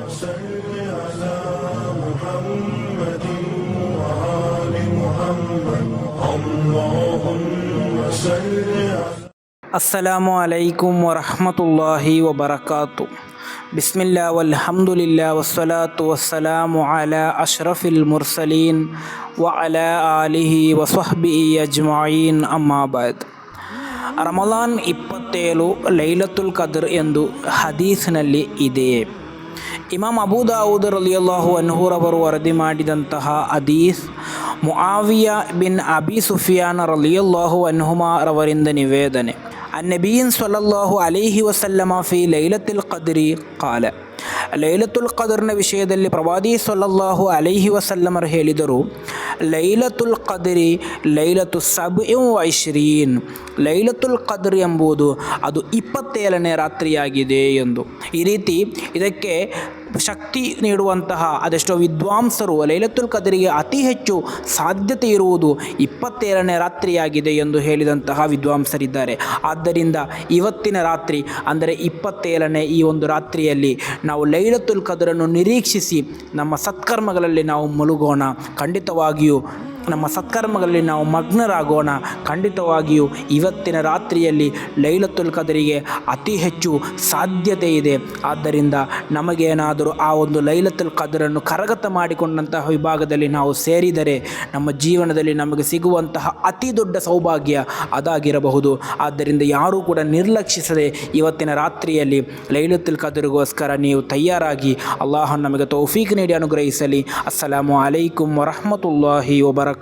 صل على محمد وآل محمد اللهم صل على ಅಸ್ಸಲಾಮು ಅಲೈಕುಂ ವರಹಮತುಲ್ಲಾಹಿ ವಬರಕಾತು. ಬಿಸ್ಮಿಲ್ಲಾ ವಲ್ಹಮ್ದುಲಿಲ್ಲಾ ವಸ್ಸಲಾತು ವಸ್ಸಲಾಮು ಅಲಾ ಅಶ್ರಫಿಲ್ ಮುರ್ಸಲೀನ್ ವ ಅಲಾ ಆಲಿಹಿ ವಸ್ವಹ್ಬಿಹಿ ಅಜ್ಮഈನ್ ಅಮ್ಮಾ ಬಾದ್. ರಮಲಾನ್ 27 ಲೈಲತುಲ್ ಕದ್ರ್ ಎಂದು ಹದೀಸ್ನಲ್ಲಿ ಇದೆ. ಇಮಾಮ್ ಅಬೂ ದಾವೂದ್ ರಲಿಯಲ್ಲಾಹು ಅನ್ಹುರವರು ವರದಿ ಮಾಡಿದಂತಹ ಹದೀಸ್ ಮುಆವಿಯ ಬಿನ್ ಅಬಿ ಸುಫಿಯಾನ್ ರಲಿಯಲ್ಲಾಹು ಅನ್ಹುಮಾ ರವರಿಂದ ನಿವೇದನೆ. ಅನ್ನಬಿಯನ್ ಸಲ್ಲಲ್ಲಾಹು ಅಲೈಹಿ ವಸಲ್ಲಮ ಫಿ ಲೈಲತುಲ್ ಕದ್ರಿ ಕಾಲ. ಲೈಲತುಲ್ ಕದ್ರ್ನ ವಿಷಯದಲ್ಲಿ ಪ್ರವಾದಿ ಸಲ್ಲಲ್ಲಾಹು ಅಲೈಹಿ ವಸಲ್ಲಮರು ಹೇಳಿದರು, ಲೈಲತುಲ್ ಕದ್ರಿ ಲೈಲತು 27. ಲೈಲತುಲ್ ಕದ್ರ್ ಎಂಬುದು ಅದು 27ನೇ ರಾತ್ರಿಯಾಗಿದೆ ಎಂದು. ಈ ರೀತಿ ಇದಕ್ಕೆ ಶಕ್ತಿ ನೀಡುವಂತಹ ಅದೆಷ್ಟೋ ವಿದ್ವಾಂಸರು ಲೈಲತುಲ್ ಕದ್ರಿಗೆ ಅತಿ ಹೆಚ್ಚು ಸಾಧ್ಯತೆ ಇರುವುದು 27ನೇ ರಾತ್ರಿಯಾಗಿದೆ ಎಂದು ಹೇಳಿದಂತಹ ವಿದ್ವಾಂಸರಿದ್ದಾರೆ. ಆದ್ದರಿಂದ ಇವತ್ತಿನ ರಾತ್ರಿ ಅಂದರೆ 27ನೇ ಈ ಒಂದು ರಾತ್ರಿಯಲ್ಲಿ ನಾವು ಲೈಲತುಲ್ ಕದ್ರನ್ನು ನಿರೀಕ್ಷಿಸಿ ನಮ್ಮ ಸತ್ಕರ್ಮಗಳಲ್ಲಿ ನಾವು ಮುಳುಗೋಣ. ಖಂಡಿತವಾಗಿಯೂ ನಮ್ಮ ಸತ್ಕರ್ಮಗಳಲ್ಲಿ ನಾವು ಮಗ್ನರಾಗೋಣ. ಖಂಡಿತವಾಗಿಯೂ ಇವತ್ತಿನ ರಾತ್ರಿಯಲ್ಲಿ ಲೈಲತುಲ್ ಕದ್ರಿಗೆ ಅತಿ ಹೆಚ್ಚು ಸಾಧ್ಯತೆ ಇದೆ. ಆದ್ದರಿಂದ ನಮಗೇನಾದರೂ ಆ ಒಂದು ಲೈಲತುಲ್ ಕದ್ರನ್ನು ಕರಗತ ಮಾಡಿಕೊಂಡಂತಹ ವಿಭಾಗದಲ್ಲಿ ನಾವು ಸೇರಿದರೆ ನಮ್ಮ ಜೀವನದಲ್ಲಿ ನಮಗೆ ಸಿಗುವಂತಹ ಅತಿ ದೊಡ್ಡ ಸೌಭಾಗ್ಯ ಅದಾಗಿರಬಹುದು. ಆದ್ದರಿಂದ ಯಾರೂ ಕೂಡ ನಿರ್ಲಕ್ಷಿಸದೆ ಇವತ್ತಿನ ರಾತ್ರಿಯಲ್ಲಿ ಲೈಲತುಲ್ ಕದ್ರಿಗೋಸ್ಕರ ನೀವು ತಯಾರಾಗಿ ಅಲ್ಲಾಹ್ ನಮಗೆ ತೌಫೀಕ್ ನೀಡಿ ಅನುಗ್ರಹಿಸಲಿ. ಅಸ್ಸಲಾಮು ಅಲೈಕುಂ ವರಹಮತುಲ್ಲಾಹಿ ವಬರಕಾತು.